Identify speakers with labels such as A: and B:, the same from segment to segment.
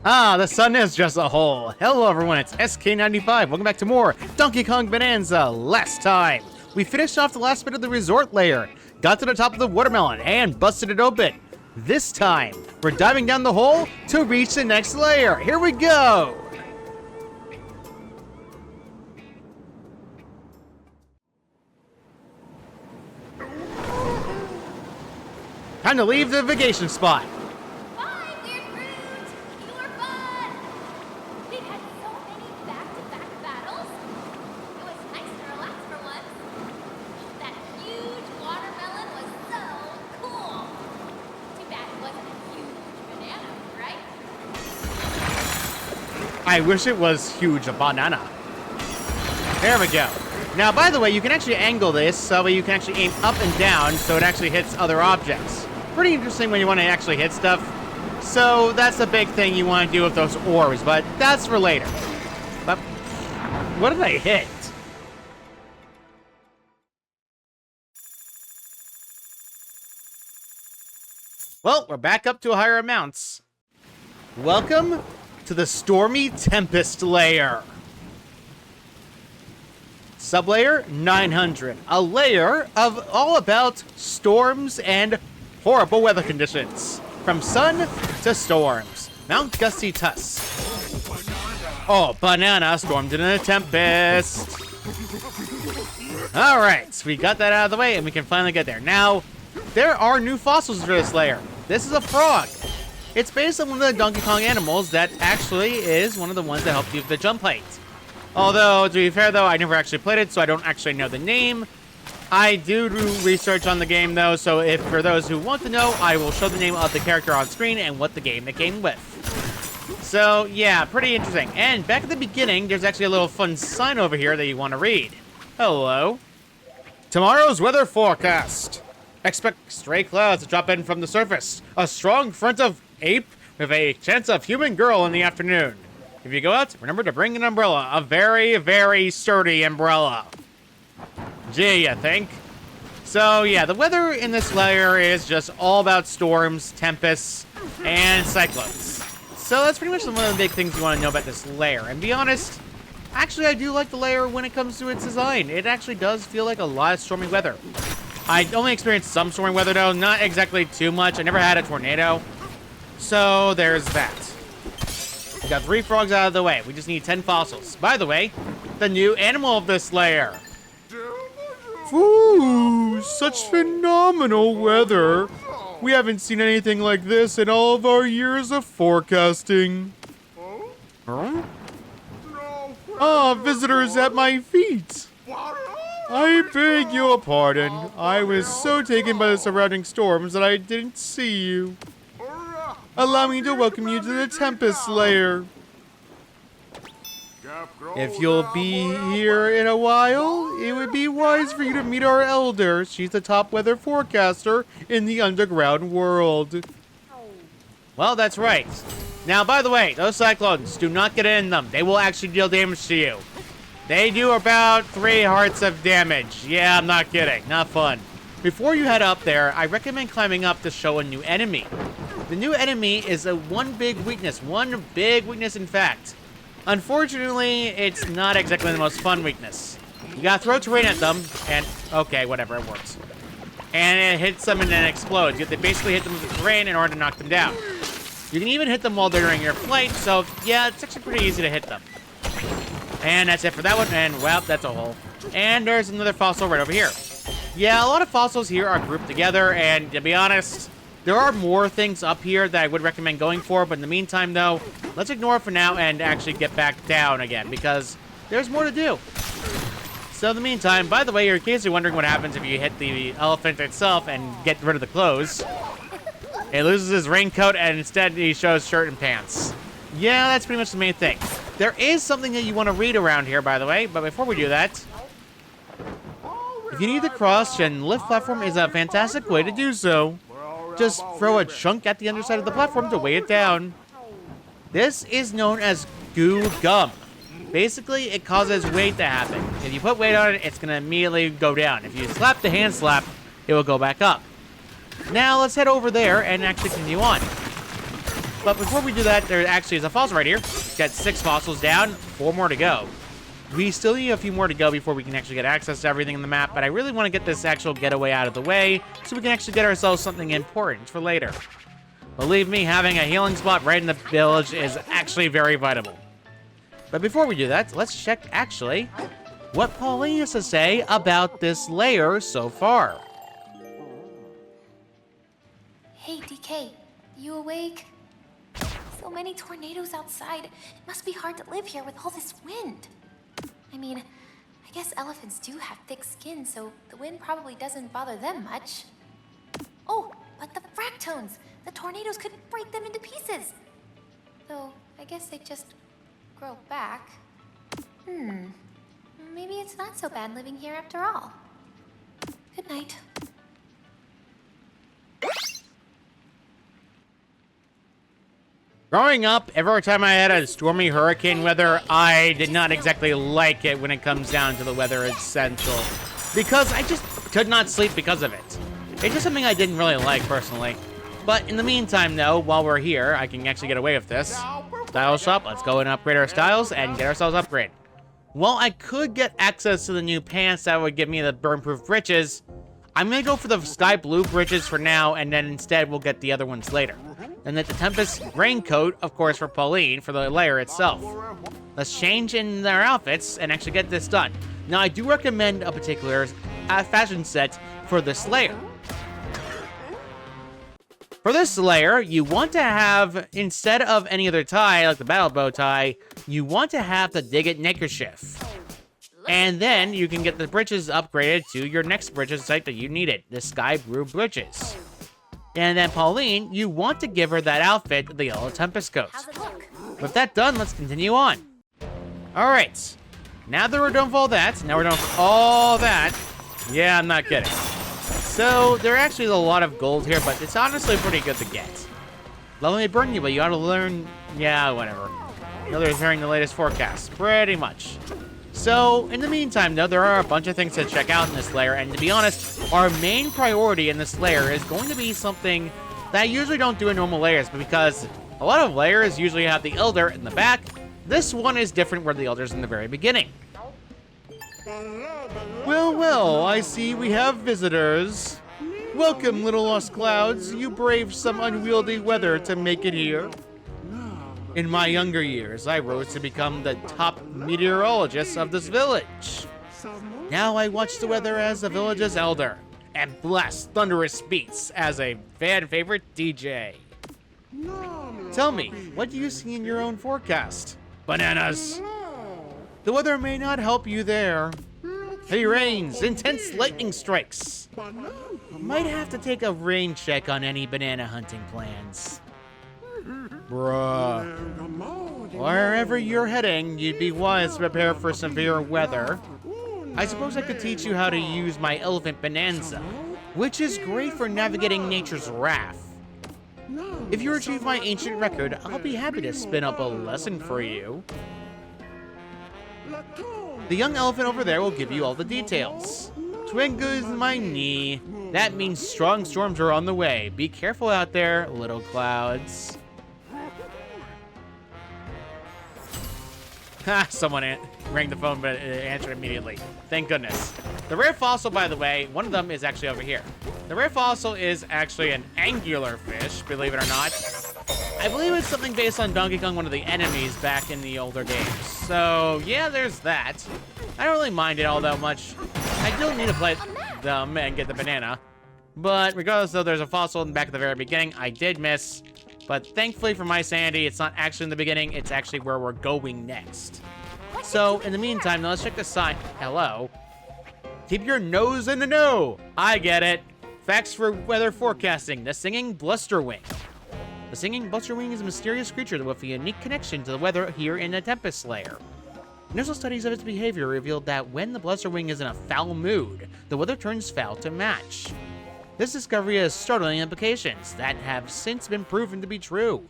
A: Ah, the sun is just a hole. Hello everyone, it's SK95. Welcome back to more Donkey Kong Bananza. Last time, we finished off the last bit of the resort layer, got to the top of the watermelon, and busted it open. This time, we're diving down the hole to reach the next layer. Here we go! Time to leave the vacation spot. I wish it was huge, a banana. There we go. Now, by the way, you can actually angle this so you can actually aim up and down so it actually hits other objects. Pretty interesting when you want to actually hit stuff. So that's the big thing you want to do with those orbs, but that's for later. But what did I hit? Well, we're back up to higher amounts. Welcome to the stormy Tempest Layer. Sublayer 900, a layer of all about storms and horrible weather conditions. From sun to storms. Mount Gusty Tusk. Oh, Banana stormed in a tempest. Alright, we got that out of the way and we can finally get there. Now, there are new fossils for this layer. This is a frog. It's based on one of the Donkey Kong animals that actually is one of the ones that helped you with the jump height. Although, to be fair though, I never actually played it, so I don't actually know the name. I do research on the game though, so if for those who want to know, I will show the name of the character on screen and what the game it came with. So, yeah, pretty interesting. And back at the beginning, there's actually a little fun sign over here that you want to read. Hello. Tomorrow's weather forecast. Expect stray clouds to drop in from the surface. A strong front of ape with a chance of human girl in the afternoon. If you go out, remember to bring an umbrella. A very, very sturdy umbrella. Gee, you think? So, yeah, the weather in this layer is just all about storms, tempests, and cyclones. So that's pretty much one of the big things you want to know about this layer. And be honest, actually I do like the layer when it comes to its design. It actually does feel like a lot of stormy weather. I only experienced some stormy weather though, not exactly too much. I never had a tornado. So there's that. We got 3 frogs out of the way. We just need 10 fossils. By the way, the new animal of this layer. Ooh, such phenomenal weather. We haven't seen anything like this in all of our years of forecasting. Huh? Ah, visitors at my feet. I beg your pardon. I was so taken by the surrounding storms that I didn't see you. Allow me to welcome you to the Tempest Layer. If you'll be here in a while, it would be wise for you to meet our elder. She's the top weather forecaster in the underground world. Well, that's right. Now, by the way, those cyclones, do not get in them. They will actually deal damage to you. They do about 3 hearts of damage. Yeah, I'm not kidding. Not fun. Before you head up there, I recommend climbing up to show a new enemy. The new enemy is one big weakness in fact. Unfortunately, it's not exactly the most fun weakness. You gotta throw terrain at them, and okay, whatever, it works. And it hits them and then explodes. You have to basically hit them with the terrain in order to knock them down. You can even hit them while they're during your flight, so yeah, it's actually pretty easy to hit them. And that's it for that one, and well, that's a hole. And there's another fossil right over here. Yeah, a lot of fossils here are grouped together, and to be honest, there are more things up here that I would recommend going for, but in the meantime, though, let's ignore it for now and actually get back down again, because there's more to do. So in the meantime, by the way, in case you're wondering what happens if you hit the elephant itself and get rid of the clothes, it loses his raincoat and instead he shows shirt and pants. Yeah, that's pretty much the main thing. There is something that you want to read around here, by the way, but before we do that, if you need to cross, then lift platform is a fantastic way to do so. Just throw a chunk at the underside of the platform to weigh it down. This is known as goo gum. Basically, it causes weight to happen. If you put weight on it, it's going to immediately go down. If you slap the hand slap, it will go back up. Now, let's head over there and actually continue on. But before we do that, there actually is a fossil right here. Got 6 fossils down, 4 more to go. We still need a few more to go before we can actually get access to everything in the map, but I really want to get this actual getaway out of the way so we can actually get ourselves something important for later. Believe me, having a healing spot right in the village is actually very vital. But before we do that, let's check, actually, what Pauline has to say about this layer so far.
B: Hey, DK, you awake? So many tornadoes outside. It must be hard to live here with all this wind. I mean, I guess elephants do have thick skin, so the wind probably doesn't bother them much. Oh, but the fractones! The tornadoes could break them into pieces. Though, I guess they just grow back. Maybe it's not so bad living here after all. Good night.
A: Growing up, every time I had a stormy hurricane weather, I did not exactly like it when it comes down to the weather essential. Because I just could not sleep because of it. It's just something I didn't really like, personally. But in the meantime, though, while we're here, I can actually get away with this. Style shop, let's go and upgrade our styles and get ourselves upgraded. Well, I could get access to the new pants that would give me the burn-proof breeches. I'm gonna go for the sky blue breeches for now, and then instead we'll get the other ones later. And then the Tempest raincoat, of course, for Pauline, for the layer itself. Let's change in their outfits and actually get this done. Now, I do recommend a particular fashion set for this layer. For this layer, you want to have, instead of any other tie, like the battle bow tie, you want to have the Dig It neckerchief. And then you can get the breeches upgraded to your next breeches type that you needed, the sky blue breeches. And then Pauline, you want to give her that outfit, the yellow Tempest coat. With that done, let's continue on. Alright, now that we're done with all that, now we're done with all that. Yeah, I'm not kidding. So, there actually is a lot of gold here, but it's honestly pretty good to get. Let me burn you, but you ought to learn... Yeah, whatever. You know, they're hearing the latest forecast. Pretty much. So, in the meantime, though, there are a bunch of things to check out in this layer, and to be honest, our main priority in this layer is going to be something that I usually don't do in normal layers, but because a lot of layers usually have the Elder in the back, this one is different where the Elder's in the very beginning. Well, well, I see we have visitors. Welcome, little lost clouds. You braved some unwieldy weather to make it here. In my younger years, I rose to become the top meteorologist of this village. Now I watch the weather as the village's elder, and blast thunderous beats as a fan favorite DJ. Tell me, what do you see in your own forecast? Bananas! The weather may not help you there. Heavy rains, intense lightning strikes. Might have to take a rain check on any banana hunting plans. Bruh. Wherever you're heading, you'd be wise to prepare for severe weather. I suppose I could teach you how to use my elephant Bananza, which is great for navigating nature's wrath. If you achieve my ancient record, I'll be happy to spin up a lesson for you. The young elephant over there will give you all the details. Twinkles my knee. That means strong storms are on the way. Be careful out there, little clouds. Ha, someone rang the phone, but it answered immediately. Thank goodness. The rare fossil, by the way, one of them is actually over here. The rare fossil is actually an angular fish, believe it or not. I believe it's something based on Donkey Kong, one of the enemies back in the older games. So, yeah, there's that. I don't really mind it all that much. I do need to play them and get the banana. But regardless, though, there's a fossil in the back at the very beginning. I did miss. But thankfully for my sanity, it's not actually in the beginning. It's actually where we're going next. So, in the meantime, now let's check the sign. Hello. Keep your nose in the know. I get it. Facts for weather forecasting. The singing Blustering. The singing Blustering is a mysterious creature with a unique connection to the weather here in the Tempest Layer. Initial studies of its behavior revealed that when the Blustering is in a foul mood, the weather turns foul to match. This discovery has startling implications that have since been proven to be true.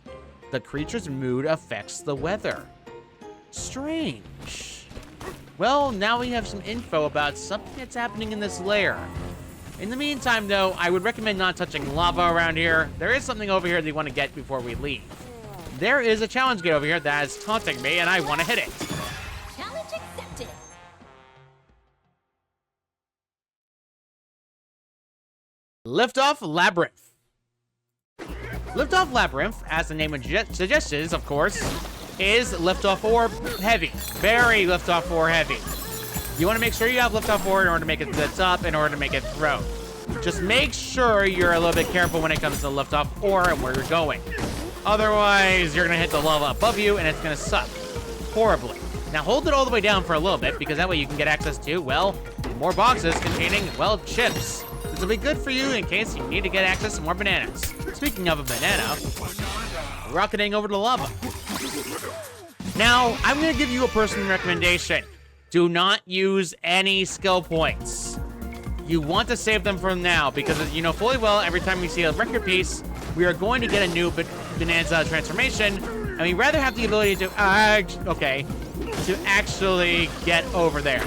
A: The creature's mood affects the weather. Strange. Well, now we have some info about something that's happening in this layer. In the meantime, though, I would recommend not touching lava around here. There is something over here that you want to get before we leave. there is a challenge gate over here that is taunting me, and I want to hit it.
B: Challenge accepted.
A: Liftoff Labyrinth. Liftoff Labyrinth, as the name suggests, of course, is liftoff ore heavy. Very liftoff ore heavy. You want to make sure you have liftoff ore in order to make it to the top, in order to make it throw. Just make sure you're a little bit careful when it comes to liftoff ore and where you're going. Otherwise, you're going to hit the lava above you, and it's going to suck horribly. Now, hold it all the way down for a little bit, because that way you can get access to, well, more boxes containing, well, chips. This will be good for you in case you need to get access to more bananas. Speaking of a banana, rocketing over to the lava. Now, I'm going to give you a personal recommendation. Do not use any skill points. You want to save them from now, because you know fully well every time we see a record piece, we are going to get a new Bananza transformation, and we rather have the ability to actually get over there.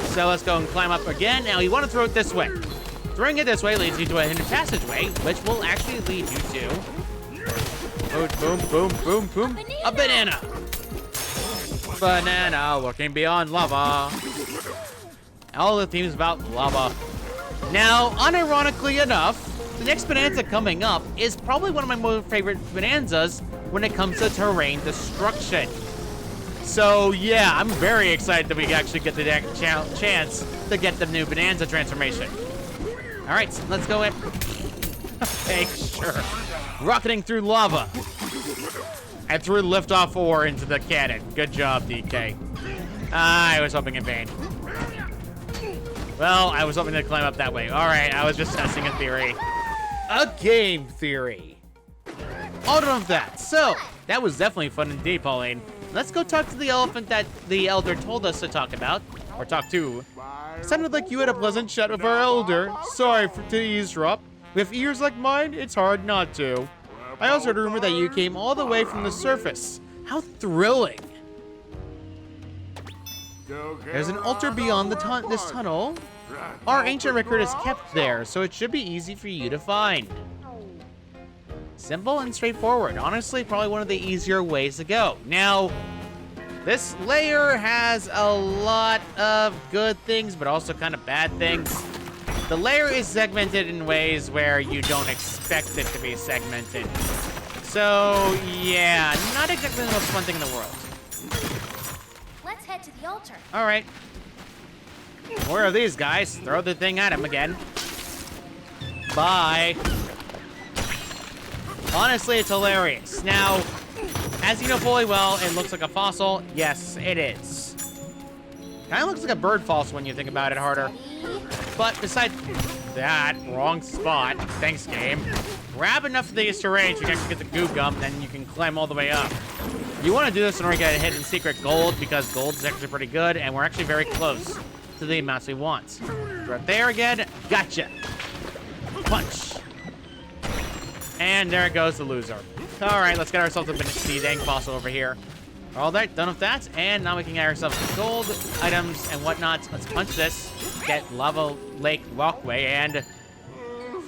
A: So let's go and climb up again. Now you want to throw it this way. Throwing it this way leads you to a hidden passageway, which will actually lead you to boom, boom, boom, boom, a banana. Banana looking beyond lava. All the themes about lava. Now, unironically enough, the next Bananza coming up is probably one of my most favorite Bananzas when it comes to terrain destruction. So, yeah, I'm very excited that we actually get the chance to get the new Bananza transformation. All right, so let's go in. Okay, sure. Rocketing through lava. I threw liftoff ore into the cannon. Good job, DK. I was hoping in vain. Well, I was hoping to climb up that way. All right, I was just testing a theory. A game theory. All done with that. So, that was definitely fun indeed, Pauline. Let's go talk to the elephant that the elder told us to talk about. Or talk to. Sounded like you had a pleasant chat with our elder. Sorry to eavesdrop. With ears like mine, it's hard not to. I also heard a rumor that you came all the way from the surface. How thrilling. There's an altar beyond this tunnel. Our ancient record is kept there, so it should be easy for you to find. Simple and straightforward. Honestly, probably one of the easier ways to go. Now, this layer has a lot of good things, but also kind of bad things. The layer is segmented in ways where you don't expect it to be segmented. So, yeah, not exactly the most fun thing in the world.
B: Let's head to the altar.
A: All right. Where are these guys? Throw the thing at him again. Bye. Honestly, it's hilarious. Now, as you know fully well, it looks like a fossil. Yes, it is. Kind of looks like a bird fossil when you think about it harder. But besides that, wrong spot. Thanks, game. Grab enough of these terrains, you can actually get the goo gum, then you can climb all the way up. You want to do this in order to get a hidden secret gold, because gold is actually pretty good, and we're actually very close to the amounts we want. Right there again. Gotcha. Punch. And there goes the loser. All right, let's get ourselves the dang fossil over here. All right, done with that, and now we can get ourselves some gold items and whatnot. Let's punch this, get lava lake walkway, and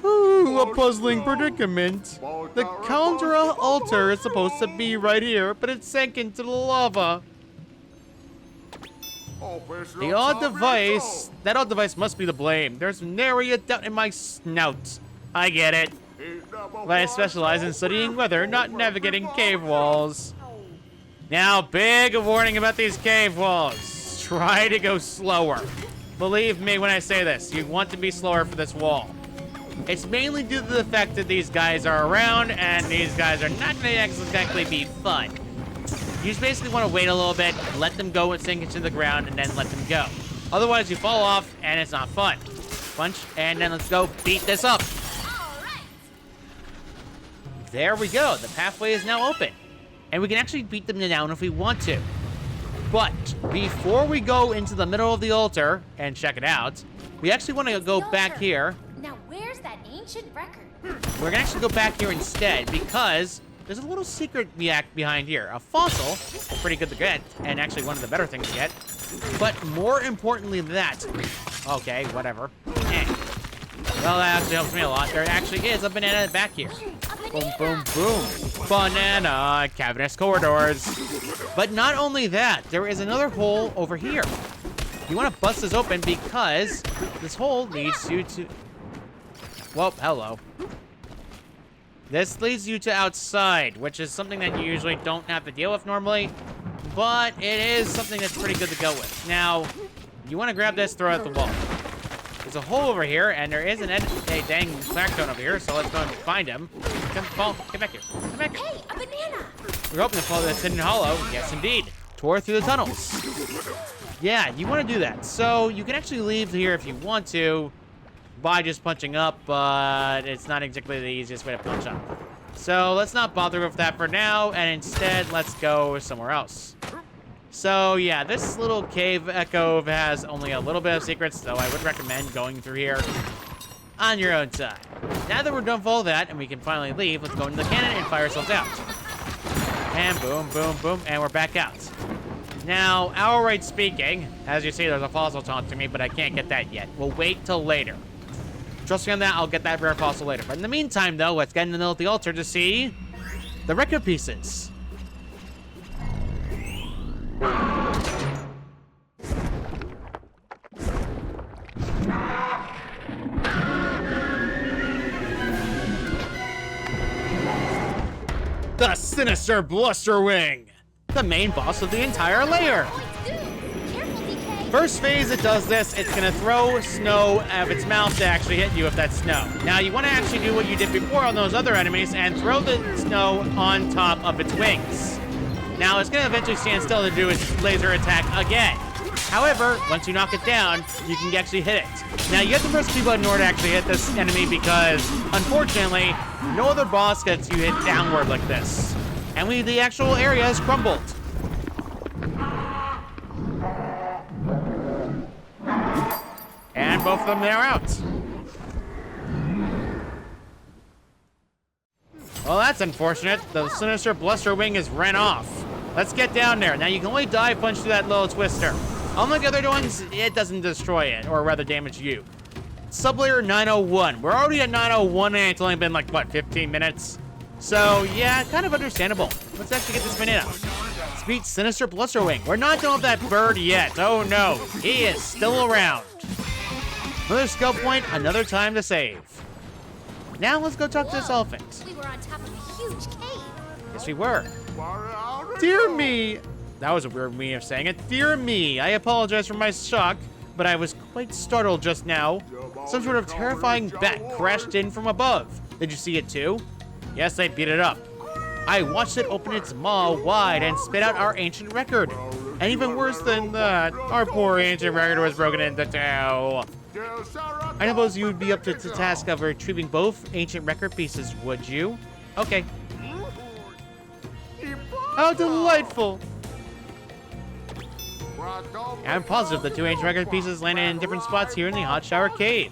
A: ooh, a puzzling predicament. The counter altar is supposed to be right here, but it sank into the lava. That odd device must be to blame. There's nary a doubt in my snout. I get it. But I specialize in studying weather, not navigating cave walls. Now, big warning about these cave walls. Try to go slower. Believe me when I say this, you want to be slower for this wall. It's mainly due to the fact that these guys are around, and these guys are not going to exactly be fun. You just basically want to wait a little bit, let them go and sink into the ground, and then let them go. Otherwise, you fall off, and it's not fun. Punch, and then let's go beat this up. There we go. The pathway is now open. And we can actually beat them down if we want to. But before we go into the middle of the altar and check it out, we actually want to go back here.
B: Now, where's that ancient record?
A: We're going to actually go back here instead because there's a little secret behind here. A fossil, pretty good to get, and actually one of the better things to get. But more importantly than that, okay, whatever. Well, that actually helps me a lot. There actually is a banana back here.
B: A
A: Boom, boom, boom. Banana cavernous corridors. But not only that, there is another hole over here. You want to bust this open because this hole leads you to... Well, hello. This leads you to outside, which is something that you usually don't have to deal with normally, but it is something that's pretty good to go with. Now, you want to grab this, throw it at the wall. There's a hole over here, and there is a dang Clackstone over here, so let's go and find him. Come, Paul, get back here. Come back here.
B: Hey, a banana!
A: We're hoping to follow this hidden hollow. Yes, indeed. Tore through the tunnels. Yeah, you want to do that. So you can actually leave here if you want to by just punching up, but it's not exactly the easiest way to punch up. So let's not bother with that for now, and instead let's go somewhere else. So yeah, this little cave echo has only a little bit of secrets, so I would recommend going through here on your own time. Now that we're done with all that and we can finally leave, let's go into the cannon and fire ourselves out. And boom, boom, boom, and we're back out. Now, outright speaking, as you see, there's a fossil taunting me, but I can't get that yet. We'll wait till later. Trust me on that, I'll get that rare fossil later. But in the meantime, though, let's get in the middle of the altar to see the record pieces. The sinister Blustering, the main boss of the entire layer. First phase it does this, it's gonna throw snow out of its mouth to actually hit you with that snow. Now you wanna actually do what you did before on those other enemies and throw the snow on top of its wings. Now it's gonna eventually stand still to do its laser attack again. However, once you knock it down, you can actually hit it. Now you have to press Q button in order to actually hit this enemy because, unfortunately, no other boss gets you hit downward like this. And the actual area has crumbled. And both of them are out. Well, that's unfortunate. The sinister Blustering has ran off. Let's get down there. Now, you can only dive punch through that little twister. Unlike other ones, it doesn't destroy it, or rather damage you. Sublayer 901. We're already at 901, and it's only been like, what, 15 minutes? So, yeah, kind of understandable. Let's actually get this banana. Beat Sinister Blustering. We're not done with that bird yet. Oh, no. He is still around. Another skill point, another time to save. Now, let's go talk to this elephant.
B: We were on top of a huge cave.
A: Yes, we were. Dear me. That was a weird way of saying it. Dear me, I apologize for my shock, but I was quite startled just now. Some sort of terrifying bat crashed in from above. Did you see it too? Yes, I beat it up. I watched it open its maw wide and spit out our ancient record. And even worse than that, our poor ancient record was broken into two. I suppose you would be up to the task of retrieving both ancient record pieces, would you? Okay. How delightful! I'm positive the two ancient record pieces landed in different spots here in the Hot Shower Cave.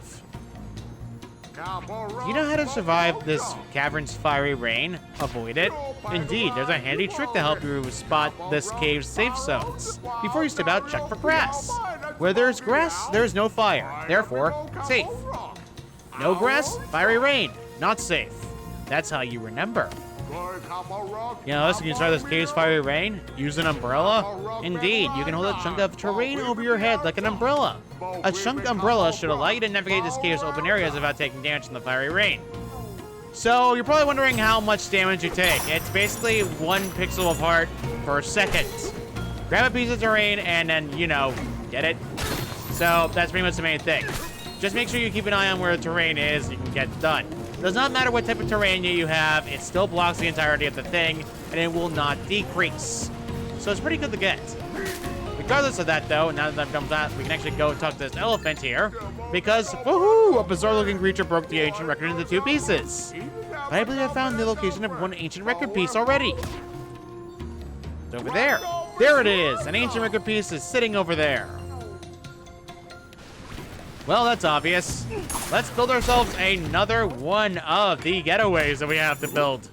A: Do you know how to survive this cavern's fiery rain? Avoid it? Indeed, there's a handy trick to help you spot this cave's safe zones. Before you step out, check for grass. Where there's grass, there's no fire. Therefore, safe. No grass, fiery rain. Not safe. That's how you remember. You know, listen, you can start this cave's fiery rain. Use an umbrella. Indeed, you can hold a chunk of terrain over your head like an umbrella. A chunk umbrella should allow you to navigate this cave's open areas without taking damage from the fiery rain. So, you're probably wondering how much damage you take. It's basically 1 pixel apart per second. Grab a piece of terrain and then, you know, get it? So, that's pretty much the main thing. Just make sure you keep an eye on where the terrain is, you can get it done. Does not matter what type of terrain you have, it still blocks the entirety of the thing, and it will not decrease. So it's pretty good to get. Regardless of that, though, now that I've done that, we can actually go and talk to this elephant here, because, woohoo, a bizarre-looking creature broke the ancient record into 2 pieces. But I believe I found the location of 1 ancient record piece already. It's over there. There it is. An ancient record piece is sitting over there. Well, that's obvious. Let's build ourselves another one of the getaways that we have to build.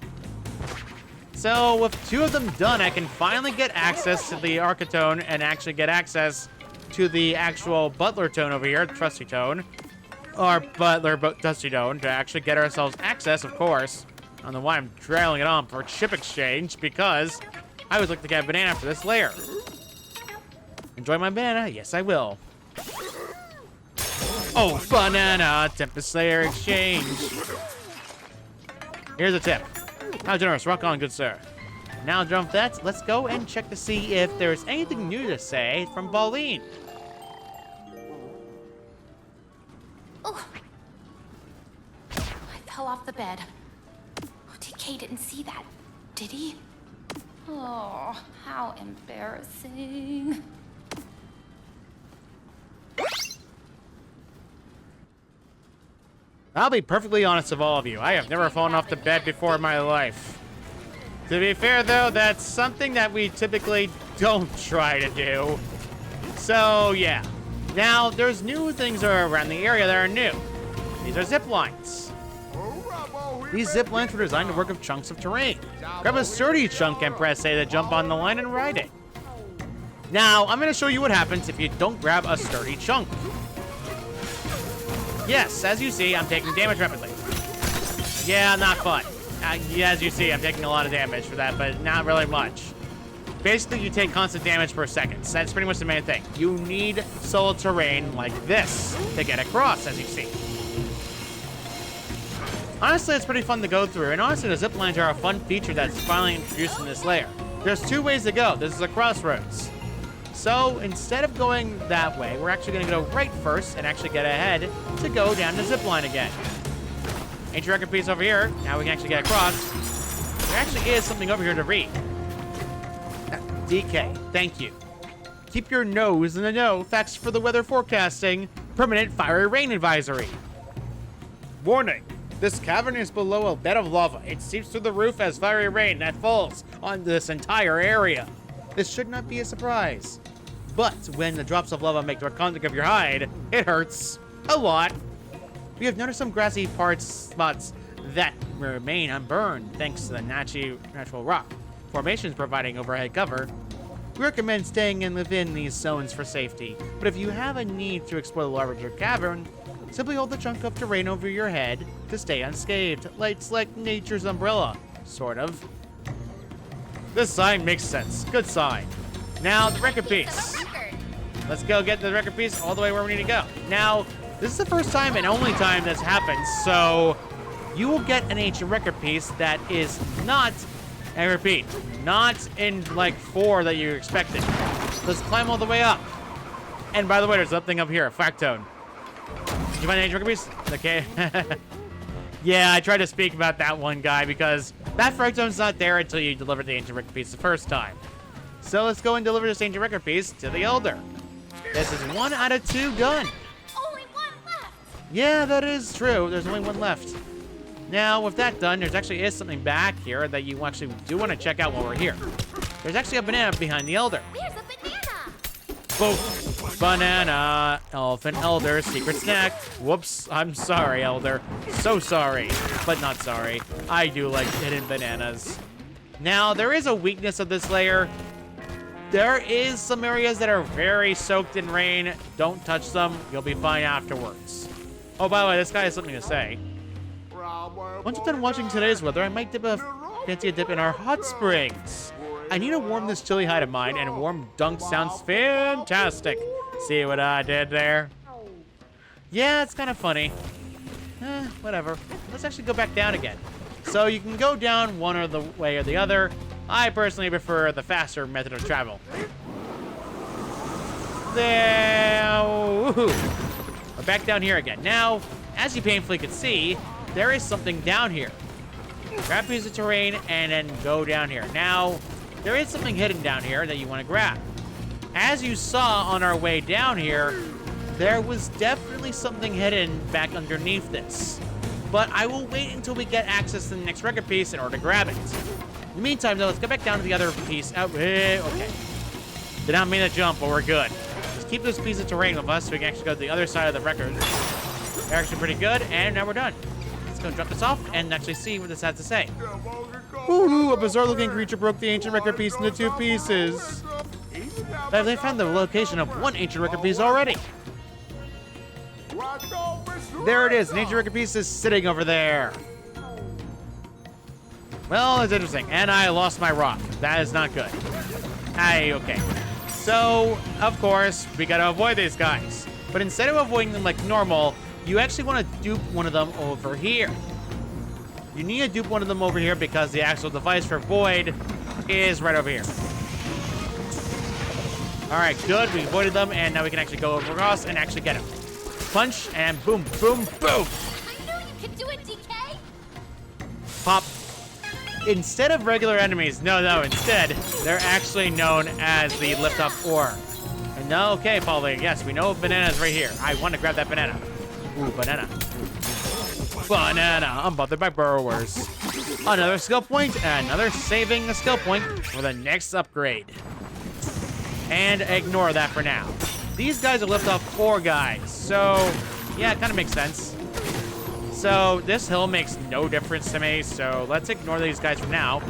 A: So, with 2 of them done, I can finally get access to the Architone and actually get access to the actual Butler Tone over here, Trusty Tone. Or Butler Dusty Tone, to actually get ourselves access, of course, I don't know why I'm trailing it on for chip exchange, because I would like to get a banana for this layer. Enjoy my banana? Yes, I will. Oh, banana! Tempest Layer exchange. Here's a tip. How generous. Rock on, good sir. Now, done with that, let's go and check to see if there's anything new to say from Pauline.
B: Oh. I fell off the bed. Oh, TK didn't see that, did he? Oh, how embarrassing.
A: I'll be perfectly honest with all of you. I have never fallen off the bed before in my life. To be fair, though, that's something that we typically don't try to do. So, yeah. Now, there's new things around the area that are new. These are zip lines. These zip lines were designed to work with chunks of terrain. Grab a sturdy chunk and press A to jump on the line and ride it. Now, I'm going to show you what happens if you don't grab a sturdy chunk. Yes, as you see, I'm taking damage rapidly. Yeah, not fun. Yeah, as you see, I'm taking a lot of damage for that, but not really much. Basically, you take constant damage per second. So that's pretty much the main thing. You need solid terrain like this to get across, as you see. Honestly, it's pretty fun to go through, and honestly, the zip lines are a fun feature that's finally introduced in this layer. There's two ways to go. This is a crossroads. So, instead of going that way, we're actually going to go right first and actually get ahead to go down the zip line again. Ancient record piece over here. Now we can actually get across. There actually is something over here to read. DK, thank you. Keep your nose in the know. Facts for the weather forecasting. Permanent fiery rain advisory. Warning. This cavern is below a bed of lava. It seeps through the roof as fiery rain that falls on this entire area. This should not be a surprise. But when the drops of lava make direct contact of your hide, it hurts a lot. We have noticed some grassy spots that remain unburned thanks to the natural rock formations providing overhead cover. We recommend staying within these zones for safety, but if you have a need to explore the larger cavern, simply hold the chunk of terrain over your head to stay unscathed. It's like nature's umbrella, sort of. This sign makes sense. Good sign. Now, the record piece. Let's go get the record piece all the way where we need to go. Now, this is the first time and only time this happens, so you will get an ancient record piece that is not, I repeat, not in like 4 that you expected. Let's climb all the way up. And by the way, there's something up here, a fractone. Did you find an ancient record piece? Okay. Yeah, I tried to speak about that one guy because that fractone's not there until you deliver the ancient record piece the first time. So let's go and deliver this ancient record piece to the Elder. This is 1 out of 2 done.
B: Only one left.
A: Yeah, that is true. There's only 1 left. Now, with that done, there's actually is something back here that you actually do want to check out while we're here. There's actually a banana behind the Elder.
B: There's a banana.
A: Boom. Banana. Elephant Elder. Secret snack. Whoops. I'm sorry, Elder. So sorry. But not sorry. I do like hidden bananas. Now, there is a weakness of this layer. There is some areas that are very soaked in rain. Don't touch them. You'll be fine afterwards. Oh, by the way, this guy has something to say. Once I'm done watching today's weather, I might fancy a dip in our hot springs. I need to warm this chilly hide of mine, and a warm dunk sounds fantastic. See what I did there? Yeah, it's kind of funny. Whatever. Let's actually go back down again. So you can go down one or the way or the other. I personally prefer the faster method of travel. There. We're back down here again. Now, as you painfully can see, there is something down here. Grab a piece of terrain and then go down here. Now, there is something hidden down here that you want to grab. As you saw on our way down here, there was definitely something hidden back underneath this. But I will wait until we get access to the next record piece in order to grab it. In the meantime, though, let's go back down to the other piece. Oh, okay. Did not mean to jump, but we're good. Just keep this piece of terrain with us so we can actually go to the other side of the record. They're actually pretty good, and now we're done. Let's go drop this off and actually see what this has to say. Ooh, a bizarre-looking creature broke the ancient record piece into 2 pieces. But they found the location of 1 ancient record piece already. There it is. An ancient record piece is sitting over there. Well, that's interesting. And I lost my rock. That is not good. Okay. So, of course, we gotta avoid these guys. But instead of avoiding them like normal, you actually want to dupe one of them over here. You need to dupe one of them over here because the actual device for Void is right over here. Alright, good. We avoided them, and now we can actually go across and actually get him. Punch, and boom, boom, boom!
B: I knew you could do it, DK!
A: Pop. Instead of regular enemies, no, instead, they're actually known as the lift-off ore. And no, okay, Paulie, yes, we know Banana's right here. I want to grab that banana. Ooh, banana. Banana. I'm bothered by burrowers. Another skill point, and another saving a skill point for the next upgrade. And ignore that for now. These guys are lift-off 4 guys, so yeah, it kind of makes sense. So this hill makes no difference to me, so let's ignore these guys for now.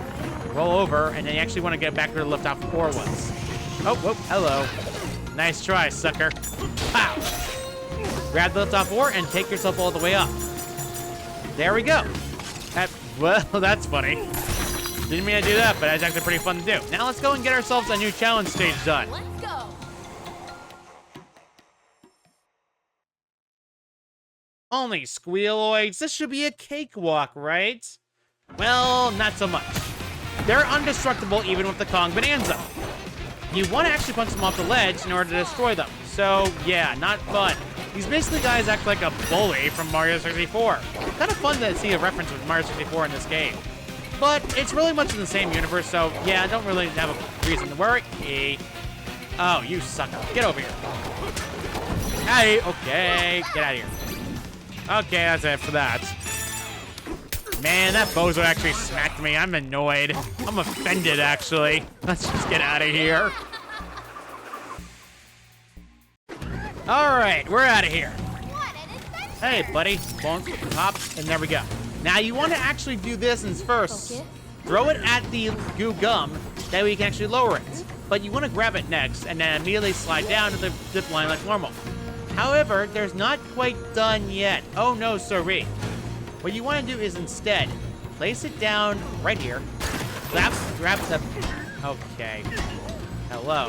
A: Roll over, and then you actually want to get back to where the lift-off 4 was. Oh, whoop, hello. Nice try, sucker. Pow! Grab the lift-off 4 and take yourself all the way up. There we go. Well, that's funny. Didn't mean to do that, but that's actually pretty fun to do. Now let's go and get ourselves a new challenge stage done.
B: Let's go!
A: Only squealoids? This should be a cakewalk, right? Well, not so much. They're indestructible even with the Kong Bananza. You want to actually punch them off the ledge in order to destroy them. So, yeah, not fun. These basically guys act like a bully from Mario 64. Kind of fun to see a reference with Mario 64 in this game. But it's really much in the same universe, so yeah, I don't really have a reason to worry. Oh, you sucker. Get over here. Hey, okay, get out of here. Okay, that's it for that. Man, that bozo actually smacked me. I'm annoyed. I'm offended, actually. Let's just get out of here. All right, we're out of here.
B: What an adventure!
A: Hey, buddy. Bonk, hop, and there we go. Now, you want to actually do this first.
B: Okay.
A: Throw it at the goo gum. That way you can actually lower it. But you want to grab it next, and then immediately slide down to the zip line like normal. However, there's not quite done yet. Oh, no, sorry. What you want to do is instead, place it down right here. Grab the... Okay. Hello.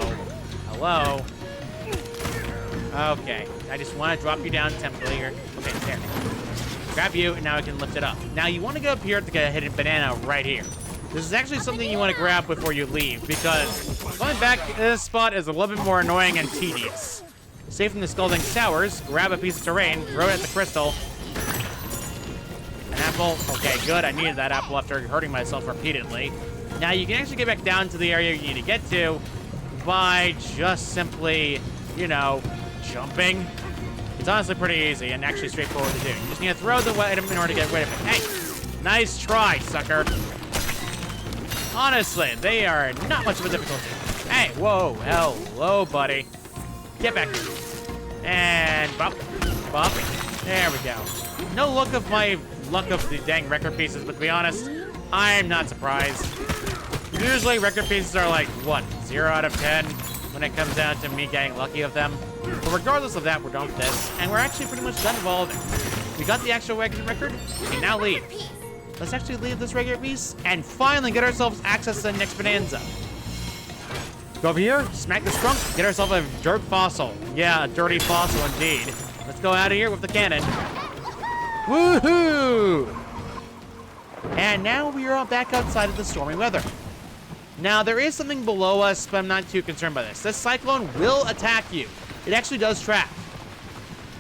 A: Okay. I just want to drop you down temporarily here. Okay, there. Grab you, and now I can lift it up. Now, you want to go up here to get a hidden banana right here. This is actually something you want to grab before you leave, because going back to this spot is a little bit more annoying and tedious. Safe from the Scalding Towers, grab a piece of terrain, throw it at the crystal. An apple. Okay, good. I needed that apple after hurting myself repeatedly. Now, you can actually get back down to the area you need to get to by just simply, you know, jumping. It's honestly pretty easy and actually straightforward to do. You just need to throw the item in order to get rid of it. Hey, nice try, sucker. Honestly, they are not much of a difficulty. Hey, whoa, hello, buddy. Get back here. And bump, bump. There we go. No luck of the dang record pieces, but to be honest, I'm not surprised. Usually record pieces are like, what, 0 out of 10 when it comes down to me getting lucky of them. But regardless of that, we're done with this, and we're actually pretty much done with all of it. We got the actual record, we can now leave. Let's actually leave this regular piece and finally get ourselves access to the next Bananza. Go over here, smack this trunk, get ourselves a dirt fossil. Yeah, a dirty fossil indeed. Let's go out of here with the cannon. Woohoo! And now we are back outside of the stormy weather. Now, there is something below us, but I'm not too concerned by this. This cyclone will attack you. It actually does track.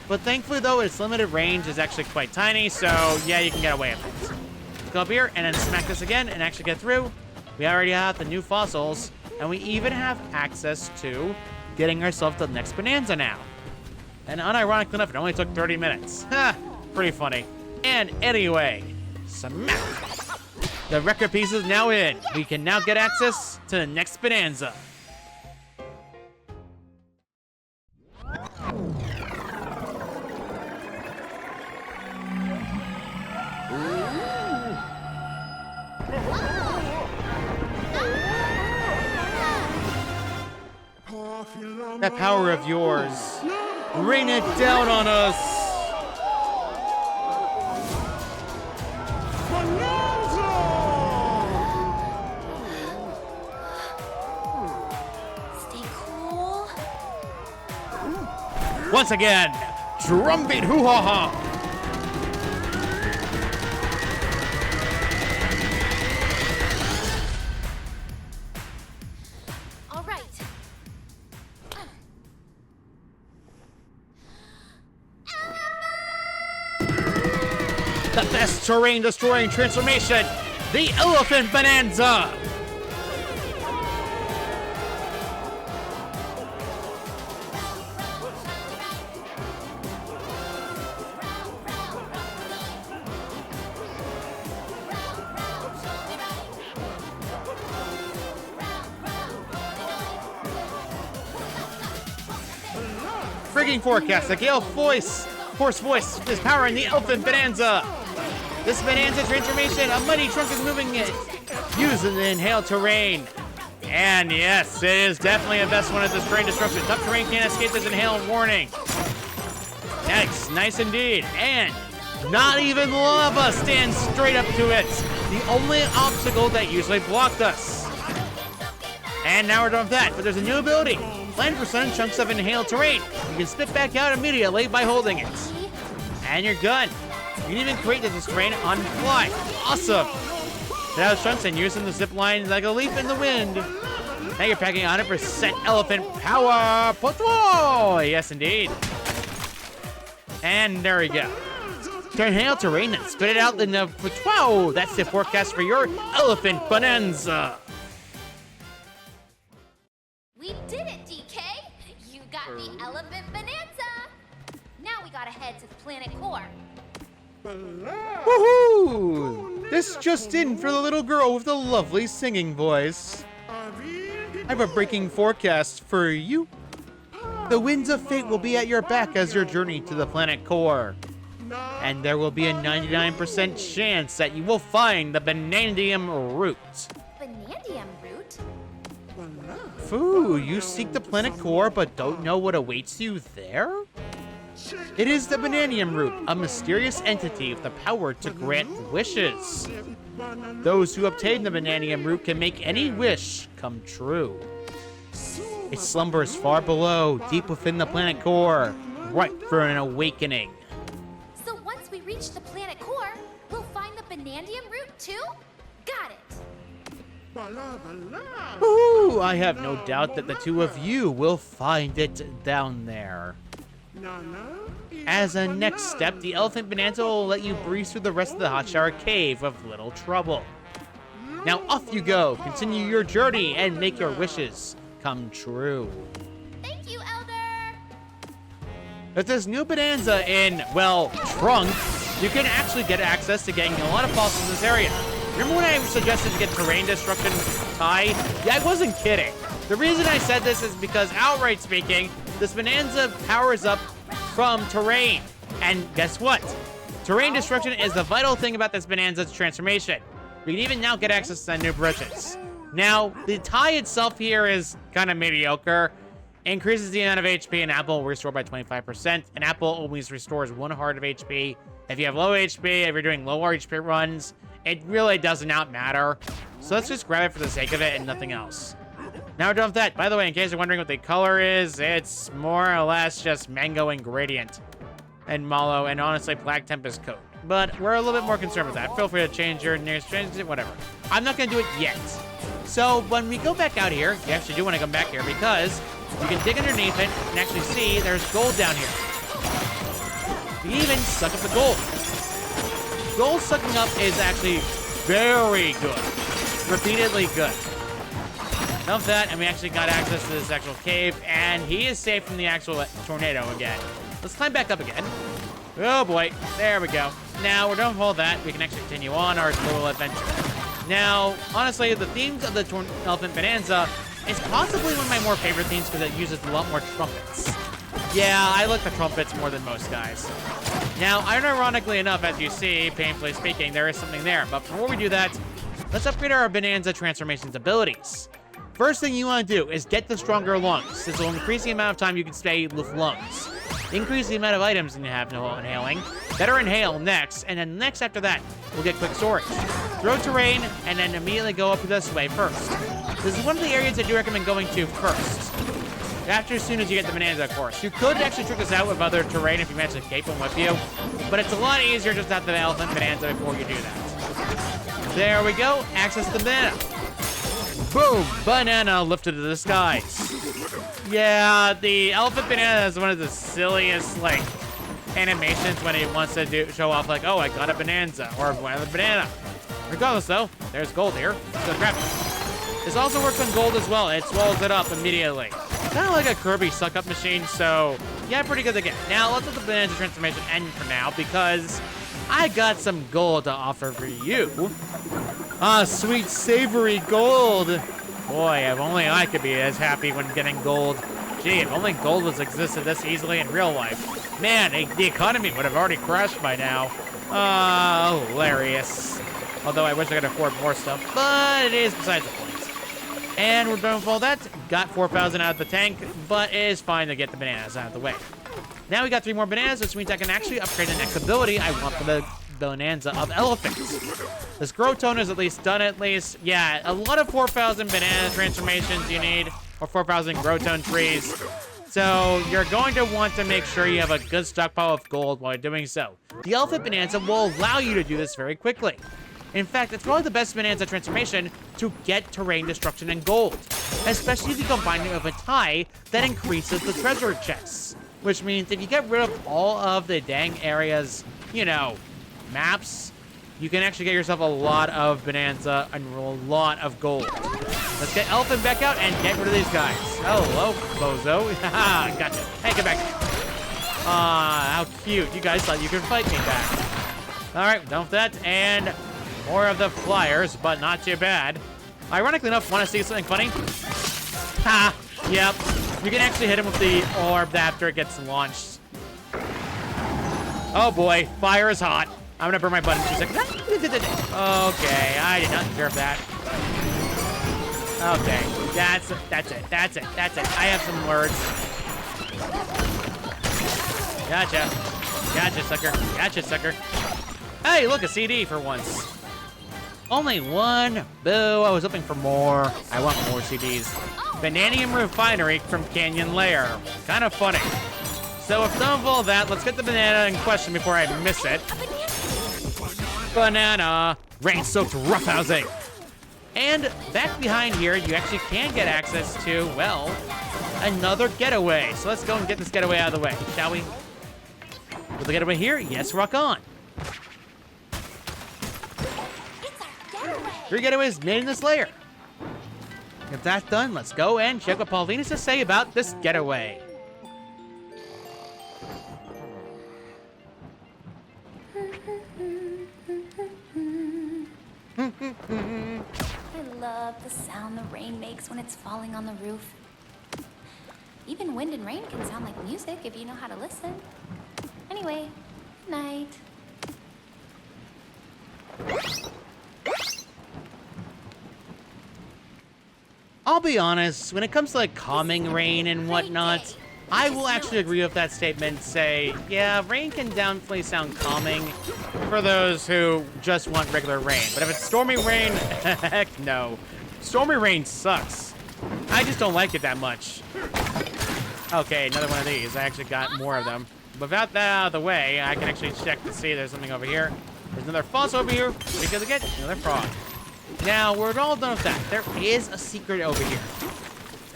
A: But thankfully, though, its limited range is actually quite tiny, so yeah, you can get away with it. Let's go up here and then smack this again and actually get through. We already have the new fossils, and we even have access to getting ourselves the next Bananza now. And unironically enough, it only took 30 minutes. Ha! Pretty funny. And anyway, smack! The record piece is now in. We can now get access to the next Bananza. That power of yours, rain it down on us. Once again, drumbeat hoo-ha-ha.
B: All right.
A: The best terrain-destroying transformation, the Elephant Bananza! Frigging forecast, the gale force voice is powering the Elephant Bananza! This Bananza transformation, a muddy trunk is moving it. Use in the inhale terrain. And yes, it is definitely the best one at this terrain destruction. Tough terrain can't escape this inhale warning. Nice indeed. And not even lava stands straight up to it. The only obstacle that usually blocked us. And now we're done with that, but there's a new ability. Land for sudden chunks of inhaled terrain. You can spit back out immediately by holding it. And you're done. You can even create this terrain on the fly. Awesome. Spit out chunks and using the zip line like a leaf in the wind. Now you're packing 100% elephant power. Whoa! Yes, indeed. And there we go. To inhale terrain and spit it out in the... Whoa! That's the forecast for your Elephant Bananza.
B: We did it, DK! You got the Elephant Bananza! Now we gotta head to the planet core.
A: Woohoo! This just in for the little girl with the lovely singing voice. I have a breaking forecast for you. The winds of fate will be at your back as your journey to the planet core. And there will be a 99% chance that you will find the Banandium root.
B: Banandium root?
A: Foo, you seek the planet core but don't know what awaits you there? It is the Banandium root, a mysterious entity with the power to grant wishes. Those who obtain the Banandium root can make any wish come true. It slumbers far below, deep within the planet core, ripe for an awakening.
B: So once we reach the planet core, we'll find the Banandium root too? Got it!
A: Ooh, I have no doubt that the two of you will find it down there. As a next step, the Elephant Bananza will let you breeze through the rest of the Hot Shower Cave with little trouble. Now off you go, continue your journey, and make your wishes come true.
B: Thank you, Elder!
A: With this new Bananza in, well, Trunk, you can actually get access to getting a lot of fossils in this area. Remember when I suggested to get terrain destruction tie? Yeah, I wasn't kidding. The reason I said this is because, outright speaking, this Bananza powers up from terrain. And guess what? Terrain destruction is the vital thing about this Bananza's transformation. You can even now get access to new bridges. Now, the tie itself here is kind of mediocre. Increases the amount of HP an apple will restore by 25%. An apple always restores 1 heart of HP. If you have low HP, if you're doing low HP runs, it really does not matter. So let's just grab it for the sake of it and nothing else. Now we're done with that. By the way, in case you're wondering what the color is, it's more or less just mango ingredient and mallow and honestly black tempest coat. But we're a little bit more concerned with that. Feel free to change your nearest change it, whatever. I'm not going to do it yet. So when we go back out here, you actually do want to come back here because you can dig underneath it and actually see there's gold down here. You can even suck up the gold. Gold sucking up is actually very good. Repeatedly good. Enough that, and we actually got access to this actual cave, and he is safe from the actual tornado again. Let's climb back up again. Oh boy, there we go. Now we're done with all that. We can actually continue on our little adventure. Now, honestly, the themes of the Elephant Bananza is possibly one of my more favorite themes because it uses a lot more trumpets. Yeah, I like the trumpets more than most guys. Now, ironically enough, as you see, painfully speaking, there is something there. But before we do that, let's upgrade our Bananza transformation's abilities. First thing you want to do is get the stronger lungs. This will increase the amount of time you can stay with lungs. Increase the amount of items you have no inhaling. Better inhale next, and then next after that, we'll get quick storage. Throw terrain, and then immediately go up this way first. This is one of the areas I do recommend going to first. After as soon as you get the Bananza, of course. You could actually trick this out with other terrain if you manage to keep them with you, but it's a lot easier just to have the Elephant Bananza before you do that. There we go. Access the banana. Boom! Banana lifted to the skies. Yeah, the Elephant Banana is one of the silliest, like, animations when he wants to show off, like, oh, I got a Bananza, or one of the banana. Regardless, though, there's gold here. So grab it. This also works on gold as well. It swallows it up immediately. Kind of like a Kirby suck-up machine, so yeah, pretty good to get. Now, let's let the Bananza transformation end for now, because I got some gold to offer for you. Ah, sweet, savory gold. Boy, if only I could be as happy when getting gold. Gee, if only gold was existed this easily in real life. Man, the economy would have already crashed by now. Hilarious. Although I wish I could afford more stuff, but it is besides the point. And we're done with all that. Got 4,000 out of the tank, but it is fine to get the bananas out of the way. Now we got 3 more bananas, which means I can actually upgrade the next ability I want for the Bananza of Elephants. This grow tone is at least done at least. Yeah, a lot of 4,000 banana transformations you need, or 4,000 grow tone trees. So you're going to want to make sure you have a good stockpile of gold while doing so. The Elephant Bananza will allow you to do this very quickly. In fact, it's probably the best Bananza transformation to get terrain destruction and gold, especially if you combine it with a tie that increases the treasure chests. Which means if you get rid of all of the dang areas, you know, maps, you can actually get yourself a lot of Bananza and a lot of gold. Let's get Elephant back out and get rid of these guys. Hello, bozo. Haha, gotcha. Hey, get back. How cute. You guys thought you could fight me back. All right, done with that, and more of the flyers, but not too bad. Ironically enough, want to see something funny? Ha! Yep. You can actually hit him with the orb after it gets launched. Oh boy, fire is hot. I'm gonna burn my butt in 2 seconds. Okay, I did not deserve that. Okay, that's it. I have some words. Gotcha, sucker. Hey, look, a CD for once. Only one? Boo, I was hoping for more. I want more CDs. Bananium Refinery from Canyon Layer. Kind of funny. So if done with all that, let's get the banana in question before I miss it. Banana. Rain-soaked roughhousing. And back behind here, you actually can get access to, well, another getaway. So let's go and get this getaway out of the way, shall we? Will the getaway here? Yes, rock on. 3 getaways made in this layer. If that's done, let's go and check what Paulina has to say about this getaway.
B: I love the sound the rain makes when it's falling on the roof. Even wind and rain can sound like music if you know how to listen. Anyway, good night.
A: I'll be honest, when it comes to like calming rain and whatnot, I will actually agree with that statement. Say, yeah, rain can definitely sound calming for those who just want regular rain. But if it's stormy rain, heck no. Stormy rain sucks. I just don't like it that much. Okay, another one of these. I actually got more of them. Without that out of the way, I can actually check to see there's something over here. There's another fossil over here, because again, another frog. Now, we're all done with that. There is a secret over here.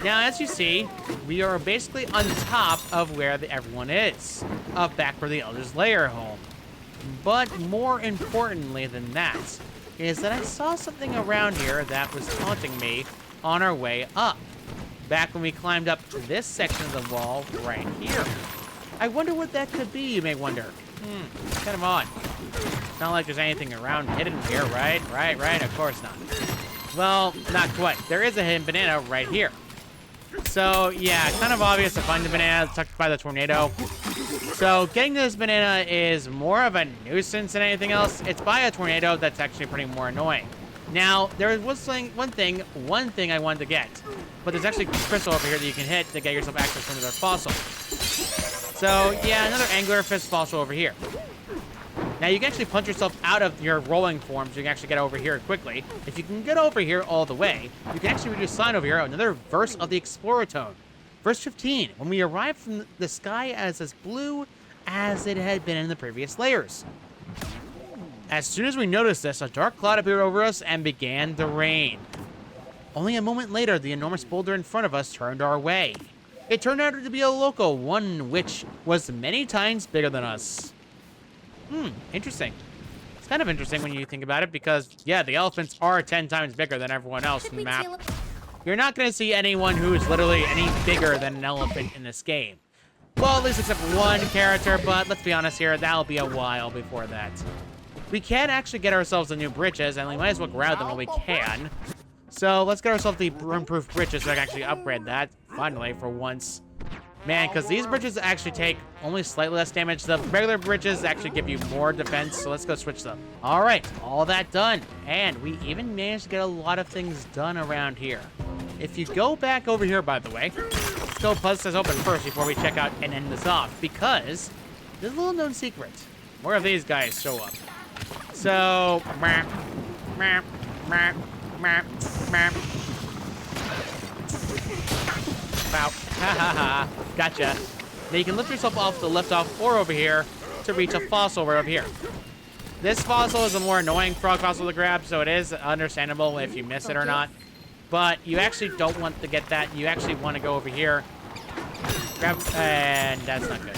A: Now, as you see, we are basically on top of where everyone is. Back where the Elder's Lair home. But more importantly than that, is that I saw something around here that was taunting me on our way up. Back when we climbed up to this section of the wall right here. I wonder what that could be, you may wonder. It's kind of odd. It's not like there's anything around hidden here, right? Right, of course not. Well, not quite. There is a hidden banana right here. So, yeah, kind of obvious to find the banana tucked by the tornado. So, getting this banana is more of a nuisance than anything else. It's by a tornado that's actually pretty more annoying. Now, there was one thing I wanted to get. But there's actually a crystal over here that you can hit to get yourself access to another fossil. So, yeah, another anglerfish fossil over here. Now, you can actually punch yourself out of your rolling form so you can actually get over here quickly. If you can get over here all the way, you can actually read a sign over here, another verse of the Explorer Tome. Verse 15, when we arrived from the sky as blue as it had been in the previous layers. As soon as we noticed this, a dark cloud appeared over us and began to rain. Only a moment later, the enormous boulder in front of us turned our way. It turned out to be a loco, one which was many times bigger than us. Interesting. It's kind of interesting when you think about it because, yeah, the elephants are 10 times bigger than everyone else in the map. You're not going to see anyone who is literally any bigger than an elephant in this game. Well, at least except one character, but let's be honest here, that'll be a while before that. We can actually get ourselves the new bridges, and we might as well grab them while we can. So let's get ourselves the broom-proof bridges so I can actually upgrade that, finally, for once. Man, because these bridges actually take only slightly less damage. The regular bridges actually give you more defense, so let's go switch them. All right, all that done. And we even managed to get a lot of things done around here. If you go back over here, by the way, let's go buzz this open first before we check out and end this off, because there's a little known secret. More of these guys show up. So, Wow. Ha ha ha. Gotcha. Now you can lift yourself off the lift off or over here to reach a fossil right over here. This fossil is a more annoying frog fossil to grab, so it is understandable if you miss it or not. But you actually don't want to get that. You actually want to go over here. Grab, and that's not good.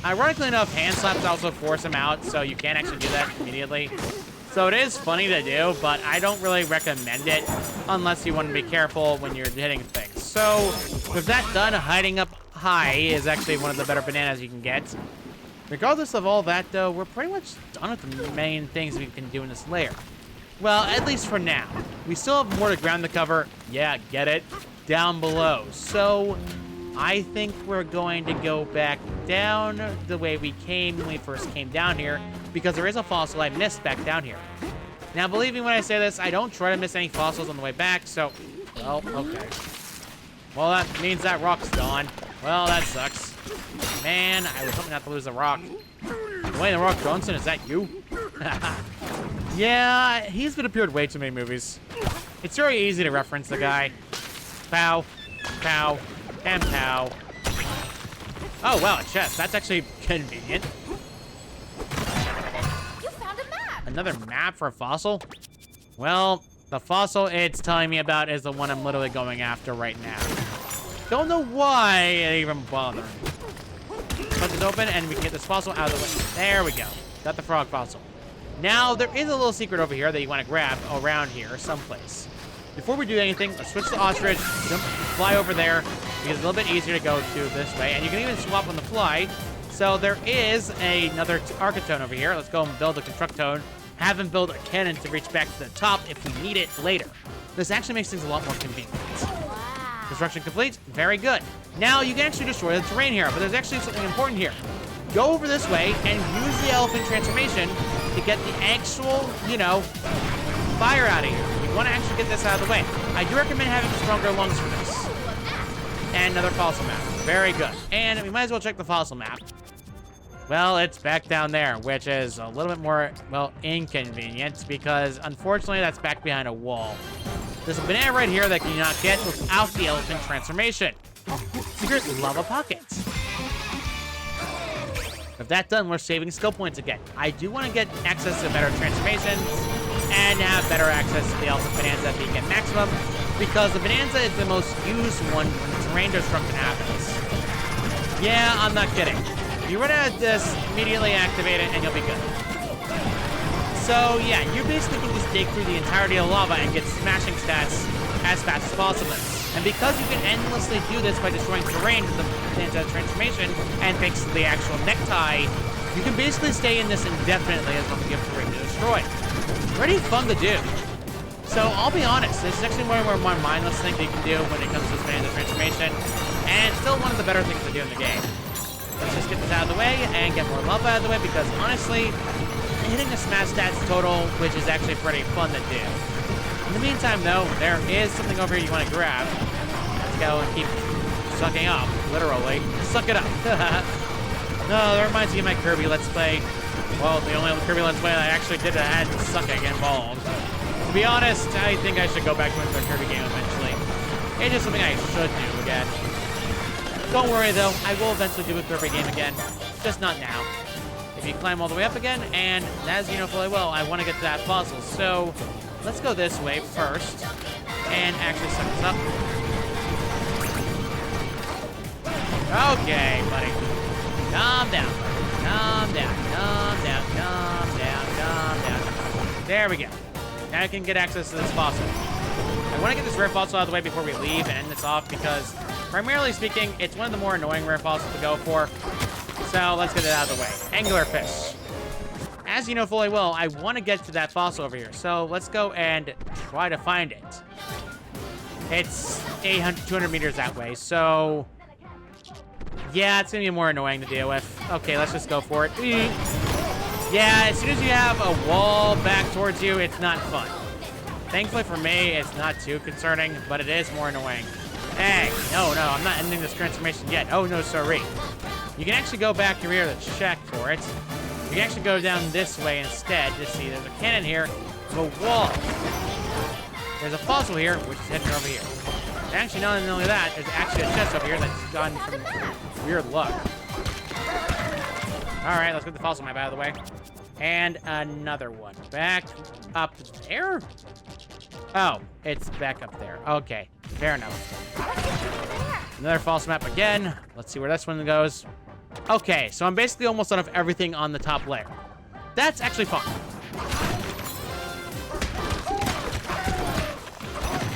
A: Ironically enough, hand slaps also force him out, so you can't actually do that immediately. So it is funny to do, but I don't really recommend it unless you want to be careful when you're hitting things. So with that done, hiding up high is actually one of the better bananas you can get. Regardless of all that, though, we're pretty much done with the main things we can do in this layer. Well, at least for now. We still have more to ground the cover. Yeah, get it? Down below. So I think we're going to go back down the way we came when we first came down here, because there is a fossil I missed back down here. Now, believe me when I say this, I don't try to miss any fossils on the way back, so... Well, okay. Well, that means that rock's gone. Well, that sucks. Man, I was hoping not to lose the rock. Dwayne The Rock Johnson, is that you? Yeah, he's been appeared way too many movies. It's very easy to reference the guy. Pow, pow, and pow. Oh, wow, a chest. That's actually convenient.
B: You found a map!
A: Another map for a fossil? Well, the fossil it's telling me about is the one I'm literally going after right now. Don't know why I even bothered. Put this open and we can get this fossil out of the way. There we go. Got the frog fossil. Now, there is a little secret over here that you want to grab around here someplace. Before we do anything, let's switch to ostrich, jump, fly over there, because it's a little bit easier to go to this way, and you can even swap on the fly. So there is another architone over here. Let's go and build a constructone. Have him build a cannon to reach back to the top if we need it later. This actually makes things a lot more convenient.
B: Wow.
A: Construction complete. Very good. Now you can actually destroy the terrain here, but there's actually something important here. Go over this way and use the elephant transformation to get the actual, fire out of here. You want to actually get this out of the way. I do recommend having stronger lungs for this. And another fossil map. Very good. And we might as well check the fossil map. Well, it's back down there, which is a little bit more, inconvenient because, unfortunately, that's back behind a wall. There's a banana right here that you cannot get without the elephant transformation. Secret lava pockets. With that done, we're saving skill points again. I do want to get access to better transformations and have better access to the elephant Bananza if you get maximum, because the Bananza is the most used one when terrain destruction happens. Yeah, I'm not kidding. You run out of this, immediately activate it, and you'll be good. So, yeah, you basically can just dig through the entirety of lava and get smashing stats as fast as possible. And because you can endlessly do this by destroying terrain with the Bananza transformation and fix the actual necktie, you can basically stay in this indefinitely as long as you have terrain to destroy. Pretty fun to do. So, I'll be honest, this is actually one of the more mindless things you can do when it comes to this Bananza transformation, and still one of the better things to do in the game. Let's just get this out of the way and get more lava out of the way, because honestly, hitting the smash stats total, which is actually pretty fun to do. In the meantime, though, there is something over here you want to grab. Let's go and keep sucking up, literally. Suck it up. No, that reminds me of my Kirby Let's Play. Well, the only Kirby Let's Play I actually did that had sucking involved. To be honest, I think I should go back to another Kirby game eventually. It's just something I should do again. Don't worry, though. I will eventually do it for every game again. Just not now. If you climb all the way up again, and as you know fully well, I want to get to that fossil. So let's go this way first and actually set this up. Okay, buddy. Calm down, buddy. Calm down, calm down, calm down, calm down. There we go. Now I can get access to this fossil. I want to get this rare fossil out of the way before we leave and end this off because, primarily speaking, it's one of the more annoying rare fossils to go for. So let's get it out of the way. Angular fish. As you know fully well, I want to get to that fossil over here. So let's go and try to find it. It's 200 meters that way. So yeah, it's going to be more annoying to deal with. Okay, let's just go for it. Yeah, as soon as you have a wall back towards you, it's not fun. Thankfully for me, it's not too concerning, but it is more annoying. Hey, no, I'm not ending this transformation yet. Oh, no, sorry. You can actually go back to here to check for it. You can actually go down this way instead to see there's a cannon here, a wall. There's a fossil here, which is heading over here. And actually, not only that, there's actually a chest over here that's gone from weird luck. All right, let's get the fossil map out of the way. And another one. Back up there? Oh, it's back up there. Okay, fair enough. Another fossil map again. Let's see where this one goes. Okay, so I'm basically almost done with everything on the top layer. That's actually fun.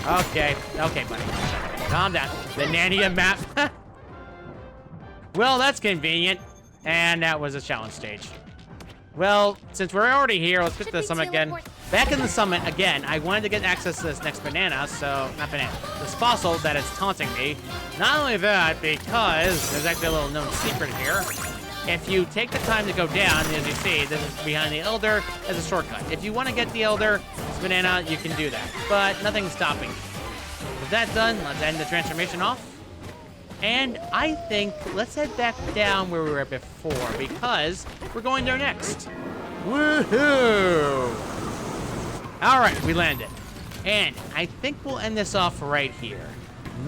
A: Okay, buddy. Calm down. The Nania map. Well, that's convenient. And that was a challenge stage. Well, since we're already here, let's get to the summit again. Back in the summit again, I wanted to get access to this next banana, this fossil that is taunting me. Not only that, because there's actually a little known secret here. If you take the time to go down, as you see, this is behind the Elder as a shortcut. If you want to get the Elder, this banana, you can do that. But nothing's stopping you. With that done, let's end the transformation off. And I think let's head back down where we were before because we're going there next. Woohoo! All right, we landed. And I think we'll end this off right here.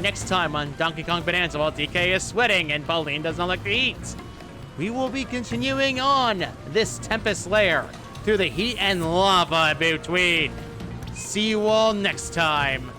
A: Next time on Donkey Kong Bananza while DK is sweating and Pauline does not like the heat. We will be continuing on this Tempest Layer through the heat and lava between. See you all next time.